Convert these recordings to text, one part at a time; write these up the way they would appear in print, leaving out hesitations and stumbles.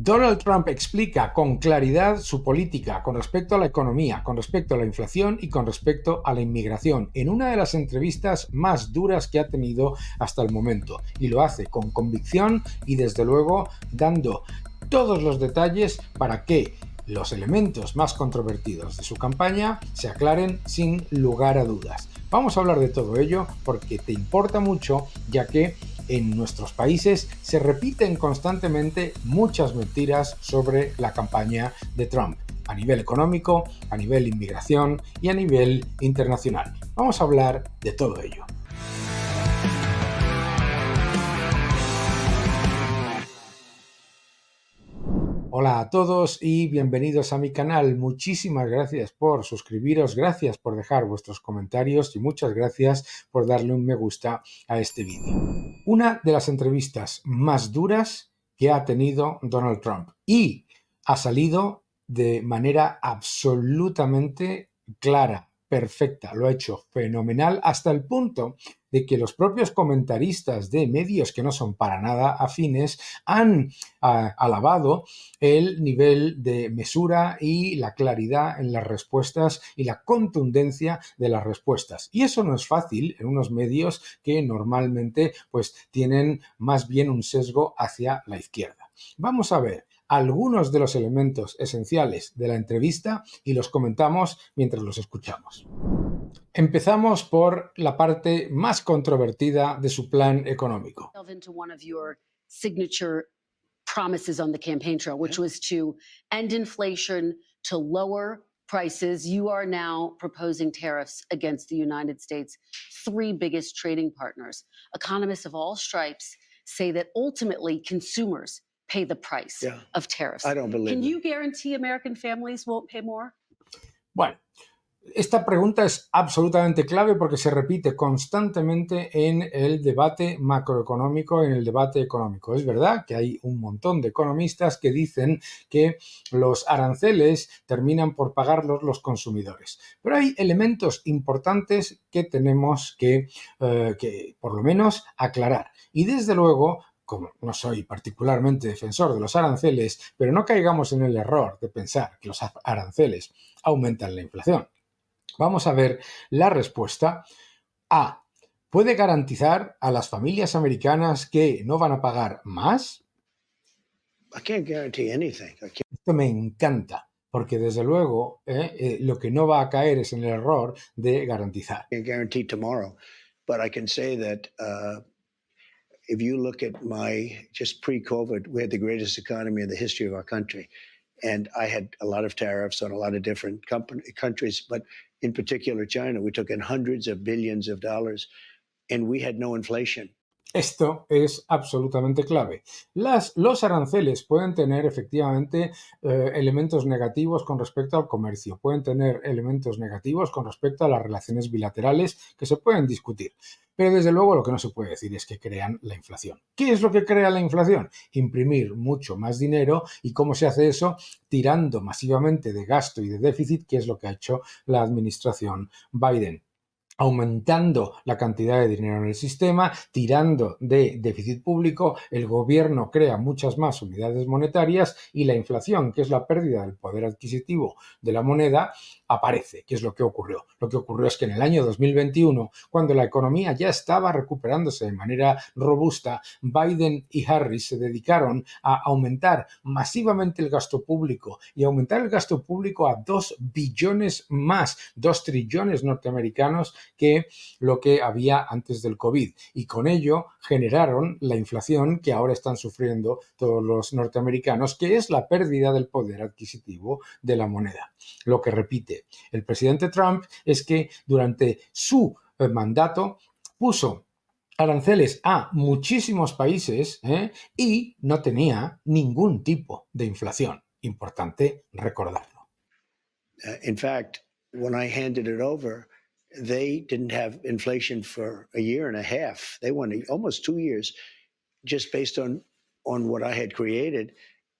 Donald Trump explica con claridad su política con respecto a la economía, con respecto a la inflación y con respecto a la inmigración en una de las entrevistas más duras que ha tenido hasta el momento. Y lo hace con convicción y desde luego dando todos los detalles para que los elementos más controvertidos de su campaña se aclaren sin lugar a dudas. Vamos a hablar de todo ello porque te importa mucho, ya que en nuestros países se repiten constantemente muchas mentiras sobre la campaña de Trump, a nivel económico, a nivel inmigración y a nivel internacional. Vamos a hablar de todo ello. Hola a todos y bienvenidos a mi canal. Muchísimas gracias por suscribiros, gracias por dejar vuestros comentarios y muchas gracias por darle un me gusta a este vídeo. Una de las entrevistas más duras que ha tenido Donald Trump y ha salido de manera absolutamente clara, perfecta, lo ha hecho fenomenal hasta el punto de que los propios comentaristas de medios que no son para nada afines han alabado el nivel de mesura y la claridad en las respuestas y la contundencia de las respuestas. Y eso no es fácil en unos medios que normalmente pues tienen más bien un sesgo hacia la izquierda. Vamos a ver algunos de los elementos esenciales de la entrevista y los comentamos mientras los escuchamos. Empezamos por la parte más controvertida de su plan económico. Promises on the campaign trail, which was to end inflation, to lower prices. You are now proposing tariffs against the United States' three biggest trading partners. Economists of all stripes say that ultimately consumers pay the price of tariffs. I don't believe Can it. you guarantee American families won't pay more? Bueno, esta pregunta es absolutamente clave porque se repite constantemente en el debate macroeconómico, en el debate económico. Es verdad que hay un montón de economistas que dicen que los aranceles terminan por pagarlos los consumidores. Pero hay elementos importantes que tenemos que por lo menos aclarar. Y desde luego, como no soy particularmente defensor de los aranceles, pero no caigamos en el error de pensar que los aranceles aumentan la inflación. Vamos a ver la respuesta. A. ¿Puede garantizar a las familias americanas que no van a pagar más? I can't guarantee anything. Esto me encanta, porque desde luego lo que no va a caer es en el error de garantizar. I can't guarantee tomorrow, but I can say that if you look at just pre-COVID, we had the greatest economy in the history of our country. And I had a lot of tariffs on a lot of different countries, but in particular China, we took in hundreds of billions of dollars and we had no inflation. Esto es absolutamente clave. Los aranceles pueden tener efectivamente elementos negativos con respecto al comercio, pueden tener elementos negativos con respecto a las relaciones bilaterales que se pueden discutir. Pero desde luego lo que no se puede decir es que crean la inflación. ¿Qué es lo que crea la inflación? Imprimir mucho más dinero. ¿Y cómo se hace eso? Tirando masivamente de gasto y de déficit, que es lo que ha hecho la administración Biden. Aumentando la cantidad de dinero en el sistema, tirando de déficit público, el gobierno crea muchas más unidades monetarias y la inflación, que es la pérdida del poder adquisitivo de la moneda, aparece. ¿Qué es lo que ocurrió? Lo que ocurrió es que en el año 2021, cuando la economía ya estaba recuperándose de manera robusta, Biden y Harris se dedicaron a aumentar masivamente el gasto público y aumentar el gasto público a 2 billones más, 2 trillones norteamericanos que lo que había antes del COVID. Y con ello generaron la inflación que ahora están sufriendo todos los norteamericanos, que es la pérdida del poder adquisitivo de la moneda. Lo que repite el presidente Trump es que durante su mandato puso aranceles a muchísimos países y no tenía ningún tipo de inflación. Importante recordarlo. In fact, when I handed it over, they didn't have inflation for a year and a half. They went almost 2 years just based on what I had created.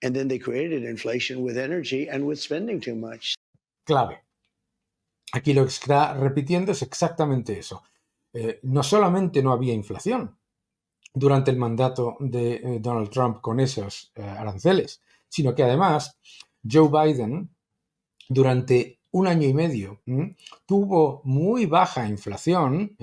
And then they created inflation with energy and with spending too much. Clave. Aquí lo que está repitiendo es exactamente eso. No solamente no había inflación durante el mandato de Donald Trump con esos aranceles, sino que además Joe Biden durante un año y medio tuvo muy baja inflación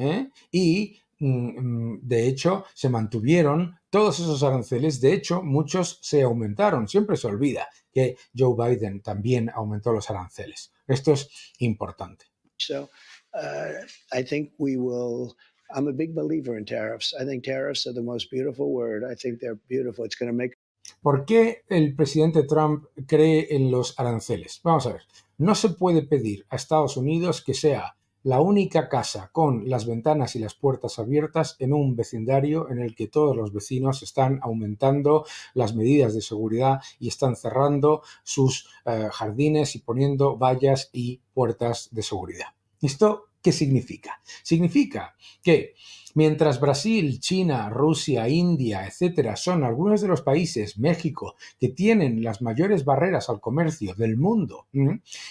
y de hecho se mantuvieron todos esos aranceles. De hecho, muchos se aumentaron. Siempre se olvida que Joe Biden también aumentó los aranceles. Esto es importante. So I think I'm a big believer in tariffs. I think tariffs are the most beautiful word. I think they're beautiful. It's going to make... ¿Por qué el presidente Trump cree en los aranceles? Vamos a ver, no se puede pedir a Estados Unidos que sea la única casa con las ventanas y las puertas abiertas en un vecindario en el que todos los vecinos están aumentando las medidas de seguridad y están cerrando sus jardines y poniendo vallas y puertas de seguridad. ¿Esto qué significa? Significa que mientras Brasil, China, Rusia, India, etcétera, son algunos de los países, México, que tienen las mayores barreras al comercio del mundo,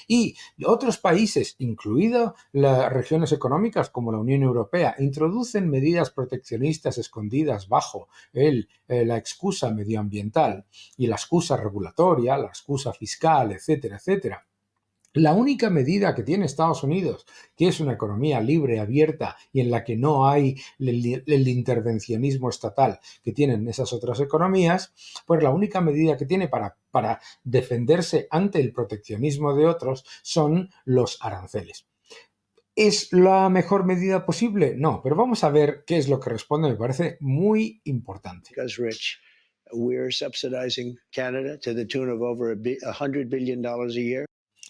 y otros países, incluidas las regiones económicas como la Unión Europea, introducen medidas proteccionistas escondidas bajo la excusa medioambiental y la excusa regulatoria, la excusa fiscal, etcétera, etcétera. La única medida que tiene Estados Unidos, que es una economía libre, abierta y en la que no hay el intervencionismo estatal que tienen esas otras economías, pues la única medida que tiene para defenderse ante el proteccionismo de otros son los aranceles. ¿Es la mejor medida posible? No, pero vamos a ver qué es lo que responde, me parece muy importante. Because rich, we're subsidizing Canada to the tune of over $100 billion a year.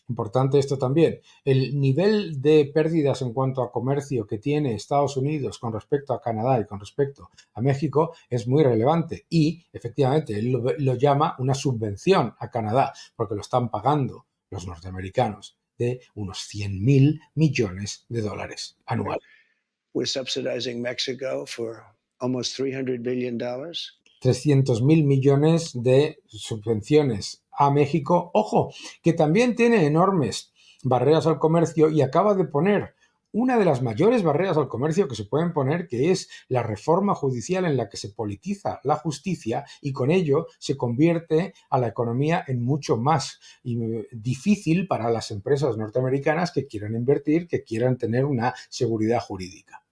Importante esto también. El nivel de pérdidas en cuanto a comercio que tiene Estados Unidos con respecto a Canadá y con respecto a México es muy relevante y efectivamente él lo llama una subvención a Canadá porque lo están pagando los norteamericanos de unos 100.000 millones de dólares anuales. We're subsidizing Mexico for almost $300 billion. 300.000 millones de subvenciones a México. Ojo, que también tiene enormes barreras al comercio y acaba de poner una de las mayores barreras al comercio que se pueden poner, que es la reforma judicial en la que se politiza la justicia y con ello se convierte a la economía en mucho más difícil para las empresas norteamericanas que quieran invertir, que quieran tener una seguridad jurídica.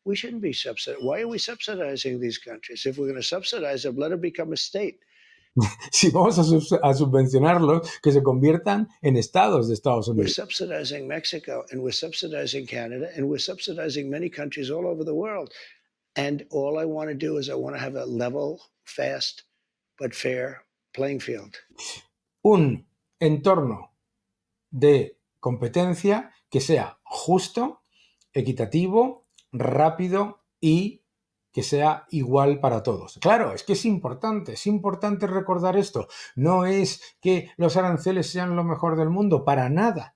We shouldn't be subsidizing. Why are we subsidizing these countries? If we're going to subsidize them, let them become a state. Si vamos a subvencionarlos, que se conviertan en estados de Estados We're Unidos. subsidizing Mexico, and we're subsidizing Canada, and we're subsidizing many countries all over the world. And all I want to do is I want to have a level, fast, but fair playing field. Un entorno de competencia que sea justo, equitativo, rápido y que sea igual para todos. Claro, es que es importante recordar esto. No es que los aranceles sean lo mejor del mundo, para nada,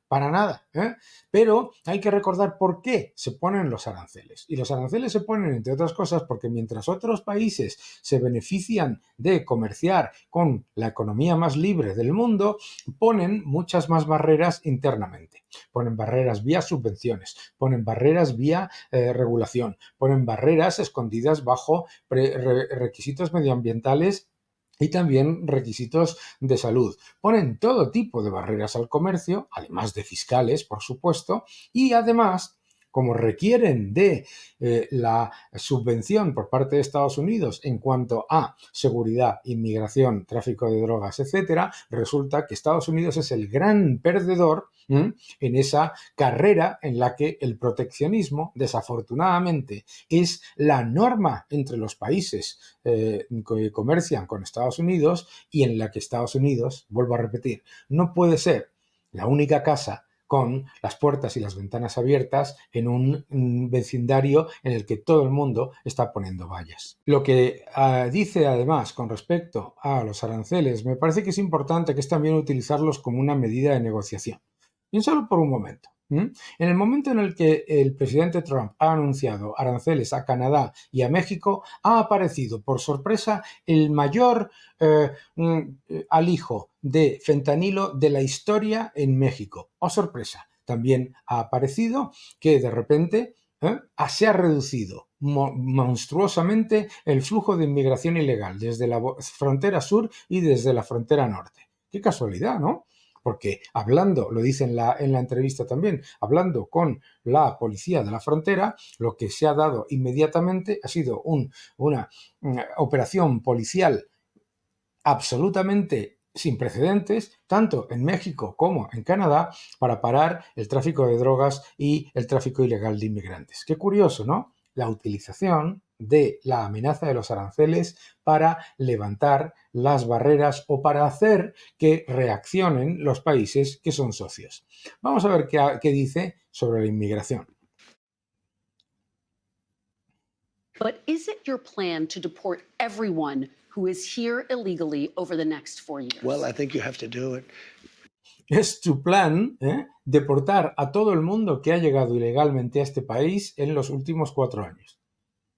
¿eh? Pero hay que recordar por qué se ponen los aranceles. Y los aranceles se ponen, entre otras cosas, porque mientras otros países se benefician de comerciar con la economía más libre del mundo, ponen muchas más barreras internamente. Ponen barreras vía subvenciones, ponen barreras vía regulación, ponen barreras escondidas bajo requisitos medioambientales y también requisitos de salud. Ponen todo tipo de barreras al comercio, además de fiscales, por supuesto, y además, como requieren de la subvención por parte de Estados Unidos en cuanto a seguridad, inmigración, tráfico de drogas, etcétera, resulta que Estados Unidos es el gran perdedor en esa carrera en la que el proteccionismo, desafortunadamente, es la norma entre los países que comercian con Estados Unidos y en la que Estados Unidos, vuelvo a repetir, no puede ser la única casa con las puertas y las ventanas abiertas en un vecindario en el que todo el mundo está poniendo vallas. Lo que dice además con respecto a los aranceles, me parece que es importante, que es también utilizarlos como una medida de negociación. Piénsalo por un momento. En el momento en el que el presidente Trump ha anunciado aranceles a Canadá y a México, ha aparecido por sorpresa el mayor alijo de fentanilo de la historia en México. ¡Oh, sorpresa! También ha aparecido que de repente se ha reducido monstruosamente el flujo de inmigración ilegal desde la frontera sur y desde la frontera norte. Qué casualidad, ¿no? Porque hablando, lo dice en la entrevista también, hablando con la policía de la frontera, lo que se ha dado inmediatamente ha sido una operación policial absolutamente sin precedentes, tanto en México como en Canadá, para parar el tráfico de drogas y el tráfico ilegal de inmigrantes. Qué curioso, ¿no? La utilización de la amenaza de los aranceles para levantar las barreras o para hacer que reaccionen los países que son socios. Vamos a ver qué dice sobre la inmigración. But is it your plan to deport everyone who is here illegally over the next 4 years? Well, I think you have to do it. Es tu plan deportar a todo el mundo que ha llegado ilegalmente a este país en los últimos 4 años.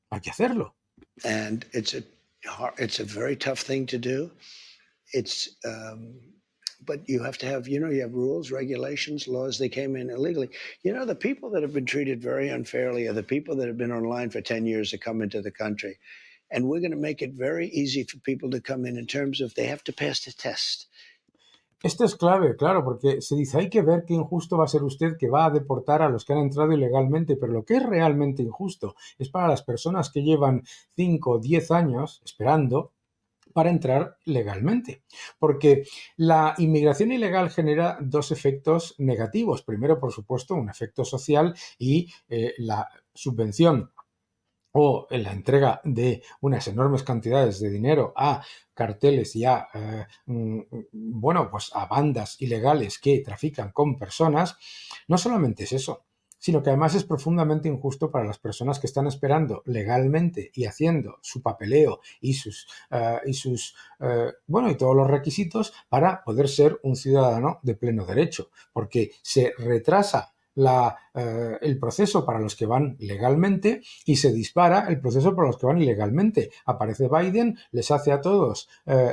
Hay que hacerlo. And it's a very tough thing to do. But you have to have, you have rules, regulations, laws. They came in illegally. The people that have been treated very unfairly are the people that have been online for 10 years to come into the country. And we're going to make it very easy for people to come in terms of they have to pass the test. Esto es clave, claro, porque se dice, hay que ver qué injusto va a ser usted que va a deportar a los que han entrado ilegalmente, pero lo que es realmente injusto es para las personas que llevan 5 o 10 años esperando para entrar legalmente. Porque la inmigración ilegal genera 2 efectos negativos. Primero, por supuesto, un efecto social y la subvención o en la entrega de unas enormes cantidades de dinero a carteles y a bandas ilegales que trafican con personas, no solamente es eso, sino que además es profundamente injusto para las personas que están esperando legalmente y haciendo su papeleo y todos los requisitos para poder ser un ciudadano de pleno derecho, porque se retrasa el proceso para los que van legalmente y se dispara el proceso para los que van ilegalmente. Aparece Biden, les hace a todos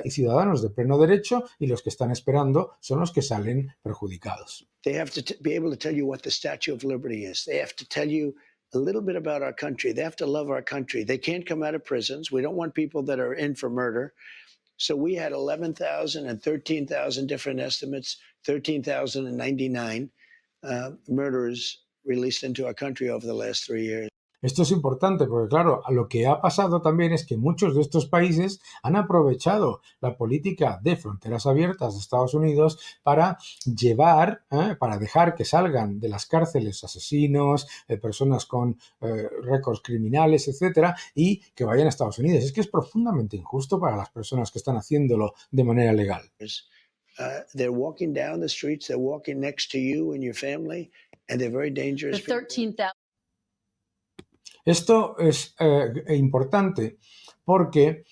ciudadanos de pleno derecho y los que están esperando son los que salen perjudicados. They have to be able to tell you what the Statue of Liberty is. They have to tell you a little bit about our country. They have to love our country. They can't come out of prisons. We don't want people that are in for murder. So we had 11,000 and 13,000 different estimates, 13,099 murderers released into our country over the last 3 years. Esto es importante porque, claro, lo que ha pasado también es que muchos de estos países han aprovechado la política de fronteras abiertas de Estados Unidos para para dejar que salgan de las cárceles asesinos, personas con récords criminales, etcétera, y que vayan a Estados Unidos. Es que es profundamente injusto para las personas que están haciéndolo de manera legal. They're walking down the streets, they're walking next to you and your family, and they're very dangerous. The 13,000. Esto es importante porque,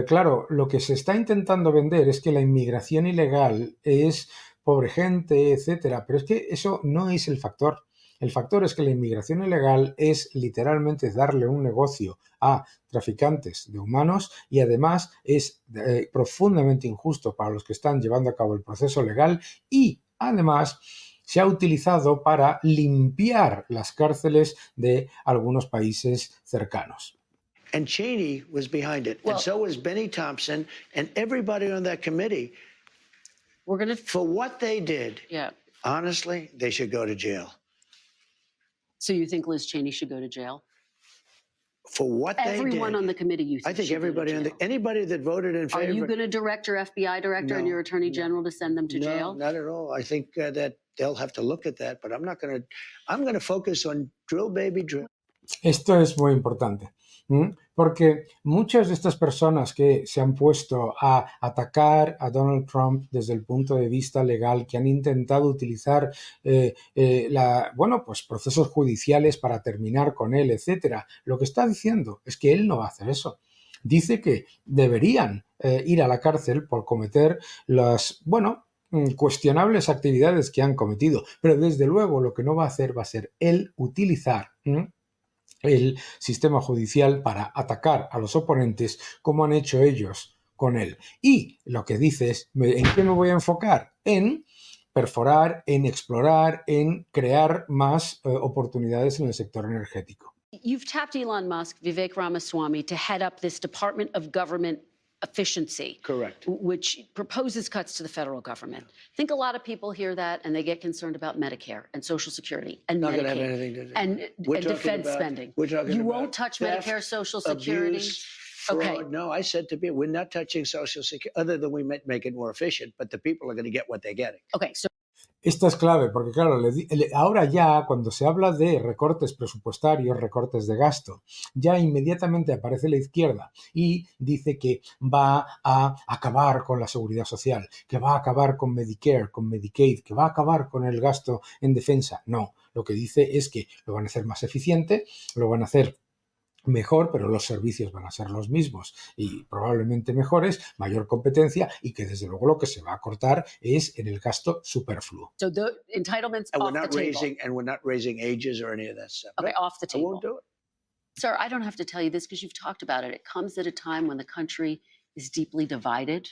claro, lo que se está intentando vender es que la inmigración ilegal es pobre gente, etcétera, pero es que eso no es el factor. El factor es que la inmigración ilegal es literalmente darle un negocio a traficantes de humanos y además es profundamente injusto para los que están llevando a cabo el proceso legal y además se ha utilizado para limpiar las cárceles de algunos países cercanos. And Cheney was behind it, and so was Benny Thompson and everybody on that committee. For what they did, honestly, they should go to jail. So you think Liz Cheney should go to jail? For what they did. Everyone on the committee, you think I think everybody anybody that voted in favor. Are you going to direct your FBI director and your attorney general to send them to jail? No, not at all. I think that they'll have to look at that, but I'm going to focus on drill, baby, drill. Esto es muy importante, porque muchas de estas personas que se han puesto a atacar a Donald Trump desde el punto de vista legal, que han intentado utilizar procesos judiciales para terminar con él, etcétera, lo que está diciendo es que él no va a hacer eso. Dice que deberían ir a la cárcel por cometer las, cuestionables actividades que han cometido, pero desde luego lo que no va a hacer va a ser él utilizar el sistema judicial para atacar a los oponentes como han hecho ellos con él. Y lo que dice es, ¿en qué me voy a enfocar? En perforar, en explorar, en crear más oportunidades en el sector energético. You've tapped Elon Musk, Vivek Ramaswamy, to head up this Department of Government Efficiency, Correct. which proposes cuts to the federal government. I think a lot of people hear that and they get concerned about Medicare and Social Security and Not going to have Medicaid anything to do. and We're talking defense about- spending. We're talking You about won't touch theft, Medicare, Social Security. abuse, fraud. Okay. No, I said to people, we're not touching Social Security, other than we might make it more efficient, but the people are going to get what they're getting. Okay, so Esta es clave, porque claro, ahora ya cuando se habla de recortes presupuestarios, recortes de gasto, ya inmediatamente aparece la izquierda y dice que va a acabar con la seguridad social, que va a acabar con Medicare, con Medicaid, que va a acabar con el gasto en defensa. No, lo que dice es que lo van a hacer más eficiente, lo van a hacer mejor, pero los servicios van a ser los mismos y probablemente mejores, mayor competencia y que desde luego lo que se va a cortar es en el gasto superfluo. so the entitlements And off the table. we're not raising ages or any of that stuff. Okay, No, off the I won't table. do it. Sir, I don't have to tell you this because you've talked about it. It comes at a time when the country is deeply divided.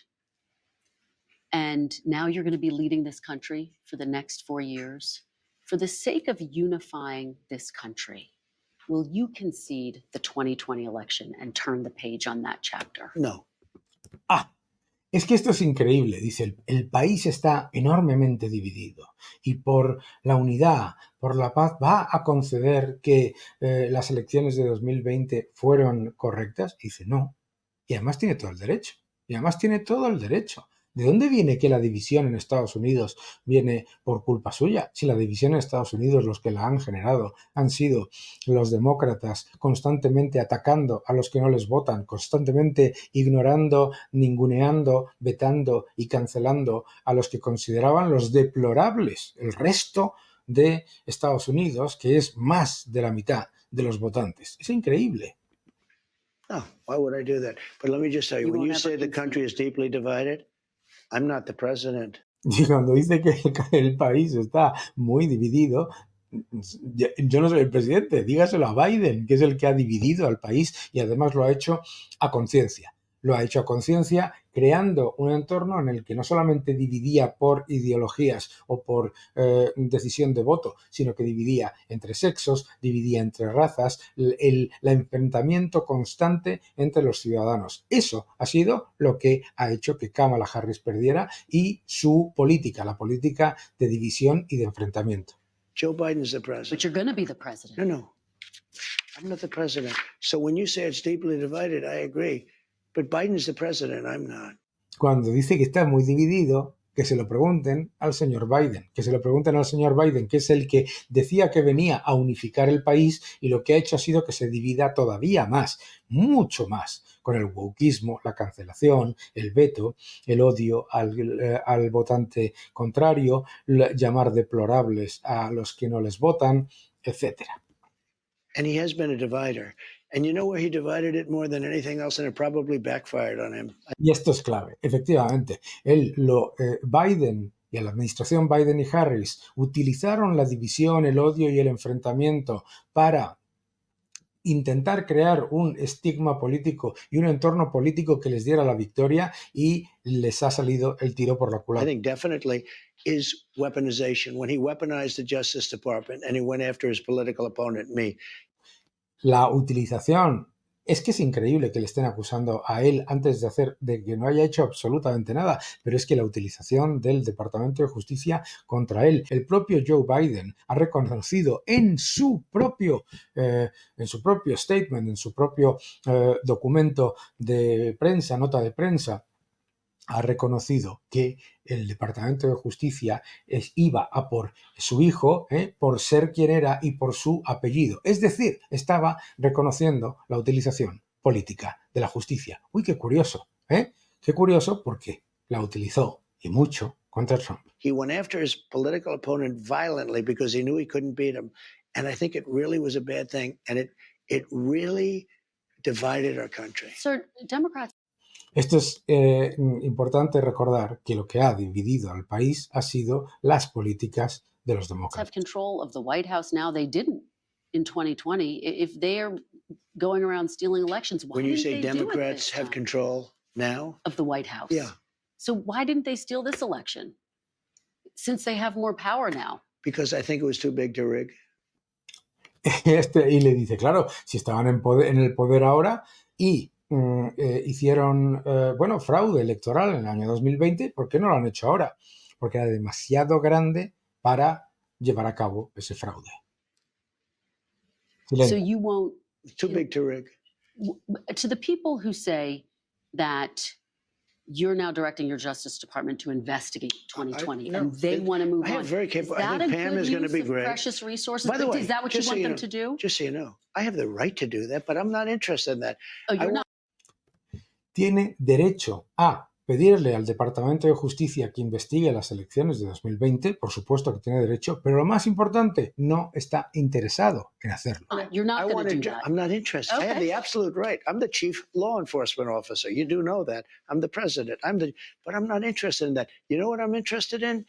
And now you're going to be leading this country for the next 4 years. For the sake of unifying this country, will you concede the 2020 election and turn the page on that chapter? No. Es que esto es increíble, dice, el país está enormemente dividido y por la unidad, por la paz, va a conceder que las elecciones de 2020 fueron correctas. Dice, no. Y además tiene todo el derecho. Y además tiene todo el derecho. ¿De dónde viene que la división en Estados Unidos viene por culpa suya? Si la división en Estados Unidos, los que la han generado, han sido los demócratas constantemente atacando a los que no les votan, constantemente ignorando, ninguneando, vetando y cancelando a los que consideraban los deplorables, el resto de Estados Unidos, que es más de la mitad de los votantes. Es increíble. No, why would I do that? But let me just tell you, You when won't you ever say the concede. country is deeply divided, I'm not the president. Y cuando dice que el país está muy dividido, yo no soy el presidente, dígaselo a Biden, que es el que ha dividido al país y además lo ha hecho a conciencia. Lo ha hecho a conciencia creando un entorno en el que no solamente dividía por ideologías o por decisión de voto, sino que dividía entre sexos, dividía entre razas, el enfrentamiento constante entre los ciudadanos. Eso ha sido lo que ha hecho que Kamala Harris perdiera y su política, la política de división y de enfrentamiento. Joe Biden's the But president. you're going to be the president. No. I'm not the president. So when you say it's deeply divided, I agree. But Biden's the president, I'm not. Cuando dice que está muy dividido, que se lo pregunten al señor Biden, que se lo pregunten al señor Biden, que es el que decía que venía a unificar el país y lo que ha hecho ha sido que se divida todavía más, mucho más, con el wokismo, la cancelación, el veto, el odio al votante contrario, llamar deplorables a los que no les votan, etcétera. And he has been a divider. And you know where he divided it more than anything else, and it probably backfired on him. Y esto es clave, efectivamente. Biden y la administración Biden y Harris utilizaron la división, el odio y el enfrentamiento para intentar crear un estigma político y un entorno político que les diera la victoria y les ha salido el tiro por la I culata. think definitely is weaponization. When he weaponized the Justice Department and he went after his political opponent, me. La utilización, es que es increíble que le estén acusando a él antes de que no haya hecho absolutamente nada, pero es que la utilización del Departamento de Justicia contra él, el propio Joe Biden ha reconocido en su propio statement, en su propio documento de prensa, nota de prensa, ha reconocido que el Departamento de Justicia iba a por su hijo, por ser quien era y por su apellido. Es decir, estaba reconociendo la utilización política de la justicia. Uy, qué curioso, ¿eh? Qué curioso porque la utilizó y mucho contra Trump. He went after his political opponent violently because he knew he couldn't beat him. And I think it really was a bad thing. And it really divided our country. Sir, Democrats Esto es importante recordar que lo que ha dividido al país ha sido las políticas de los demócratas. have control of the White House now. They didn't in 2020. If they're going around stealing elections, why When you didn't say they do it Democrats this have time? control now, Of the White House. Yeah. So why didn't they steal this election? Since they have more power now. because I think it was too big to rig. Y le dice, claro, si estaban en el poder ahora y hicieron, bueno, fraude electoral en el año 2020, ¿por qué no lo han hecho ahora? Porque era demasiado grande para llevar a cabo ese fraude. So Silencio. you won't, Too big to rig. to the people who say that you're now directing your Justice Department to investigate 2020 no, and they want to move I have on. very Is capable. I that think a Pam good is going to use be of great. precious resources? By the way, Is that what you just so want you them know, to do? just so you know, I have the right to do that, but I'm not interested in that. Oh, I you're not. Tiene derecho a pedirle al Departamento de Justicia que investigue las elecciones de 2020, por supuesto que tiene derecho, pero lo más importante, no está interesado en hacerlo. You're not going to do that. I'm not interested. I have Okay. the absolute right. I'm the chief law enforcement officer. You do know that. I'm the president. But I'm not interested in that. You know what I'm interested in?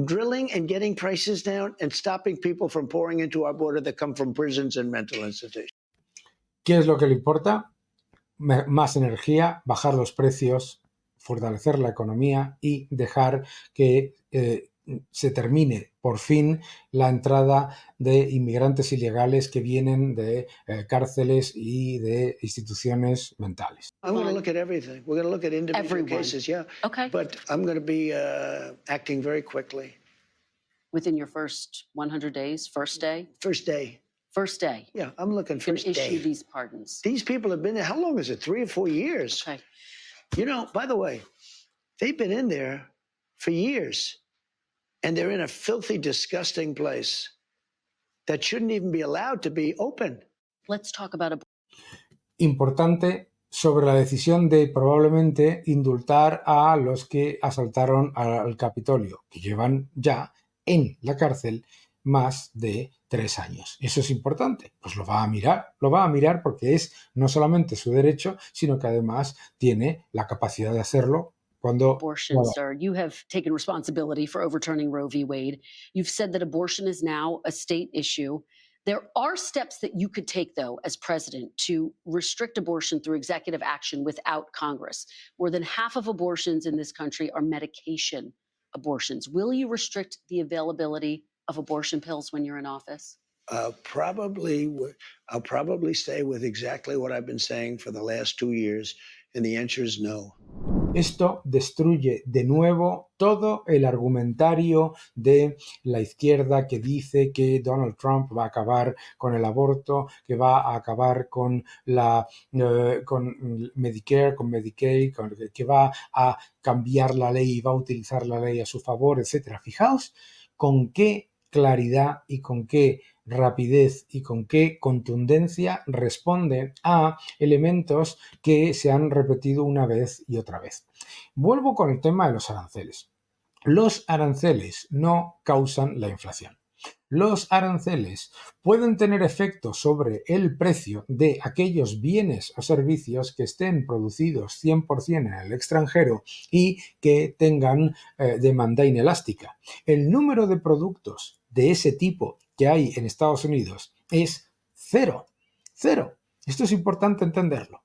Drilling and getting prices down and stopping people from pouring into our border that come from prisons and mental institutions. ¿Qué es lo que le importa? Más energía, bajar los precios, fortalecer la economía y dejar que se termine por fin la entrada de inmigrantes ilegales que vienen de cárceles y de instituciones mentales. I'm going to look at everything. We're going to look at individual Everyone. cases, yeah. Okay. But I'm going to be acting very quickly. Within your first 100 days, first day? First day. First day. Yeah, I'm looking Going first to issue day. these pardons. These people have been there. How long is it? 3 or 4 years. Okay. You know, by the way, they've been in there for years, and they're in a filthy, disgusting place that shouldn't even be allowed to be open. Let's talk about Importante sobre la decisión de probablemente indultar a los que asaltaron al Capitolio, que llevan ya en la cárcel más de 3 años. Eso es importante, pues lo va a mirar porque es no solamente su derecho, sino que además tiene la capacidad de hacerlo cuando... abortion, sir. You have taken responsibility for overturning Roe v. Wade. You've said that abortion is now a state issue. There are steps that you could take, though, as president to restrict abortion through executive action without Congress. More than half of abortions in this country are medication abortions. Will you restrict the availability of abortion pills when you're in office? Probably, I'll probably stay with exactly what I've been saying for the last 2 years, and the answer is no. Esto destruye de nuevo todo el argumentario de la izquierda que dice que Donald Trump va a acabar con el aborto, que va a acabar con con Medicare, con Medicaid, que va a cambiar la ley y va a utilizar la ley a su favor, etcétera. Fijaos con qué claridad y con qué rapidez y con qué contundencia responde a elementos que se han repetido una vez y otra vez. Vuelvo con el tema de los aranceles. Los aranceles no causan la inflación. Los aranceles pueden tener efecto sobre el precio de aquellos bienes o servicios que estén producidos 100% en el extranjero y que tengan demanda inelástica. El número de productos de ese tipo que hay en Estados Unidos es cero. Cero. Esto es importante entenderlo.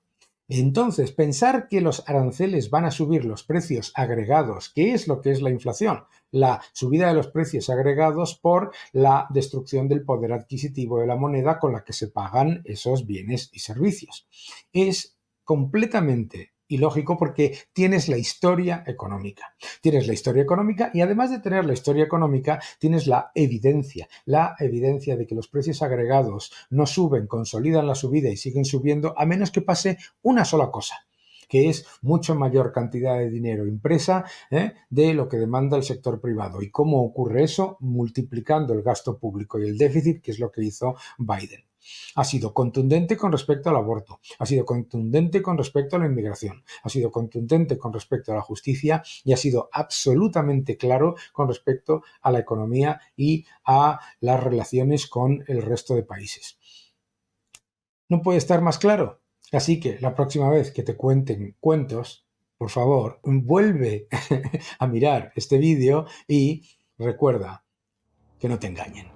Entonces, pensar que los aranceles van a subir los precios agregados, ¿qué es lo que es la inflación? La subida de los precios agregados por la destrucción del poder adquisitivo de la moneda con la que se pagan esos bienes y servicios. Es completamente ilógico porque tienes la historia económica. Tienes la historia económica y además de tener la historia económica, tienes la evidencia de que los precios agregados no suben, consolidan la subida y siguen subiendo a menos que pase una sola cosa, que es mucho mayor cantidad de dinero impresa de lo que demanda el sector privado. ¿Y cómo ocurre eso? Multiplicando el gasto público y el déficit, que es lo que hizo Biden. Ha sido contundente con respecto al aborto, ha sido contundente con respecto a la inmigración, ha sido contundente con respecto a la justicia y ha sido absolutamente claro con respecto a la economía y a las relaciones con el resto de países. ¿No puede estar más claro? Así que la próxima vez que te cuenten cuentos, por favor, vuelve a mirar este vídeo y recuerda que no te engañen.